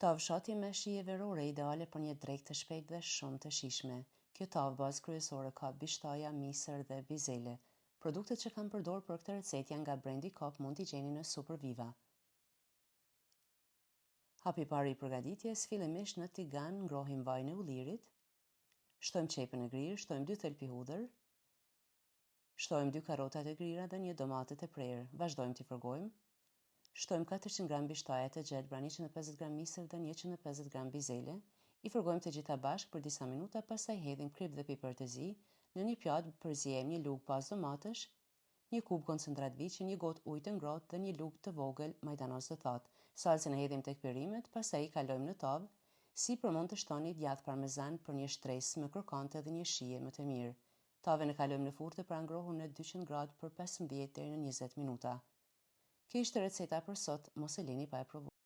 Tavë shati me shije verore ideale për një drekë të shpejtë dhe shumë të shijshme. Kjo tavë bazë kryesore ka bishtaja, misër dhe bizele. Produktet që kam përdorur për këtë recetë janë nga brendi Coop, mund t'i gjeni në Superviva. Hapi parë i përgatitjes, fillimisht në tigan ngrohim vajin e ullirit, shtojmë qepën e grirë, shtojmë 2 thelpi hudhër, shtojmë 2 karrotat e grira dhe 1 domate të prerë, vazhdojmë t'i fërgojmë. Shtojmë 400 gram bishtaje të gjelbra, 150 gram misër dhe 150 gram bizele. I fërgojmë të gjitha bashkë për disa minuta, pastaj hedhim krip dhe piper të zi. Në një pjatë përziejmë 1 lugë pas domatesh, 1 kub koncentrat viçi, 1 gotë ujë të ngrohtë dhe 1 lugë të vogël majtanoz të thatë. Salcën e hedhim tek perimet, pastaj i kalojmë në tavë. Sipër mund të shtoni djathë parmezan për një shtresë më krokante dhe një shije më të mirë. Tavën e kalojmë në furrë të parangrohur në 200 gradë për 15 deri në 20 minuta. Kjo ishte receta për sot, mos e lini pa e provuar.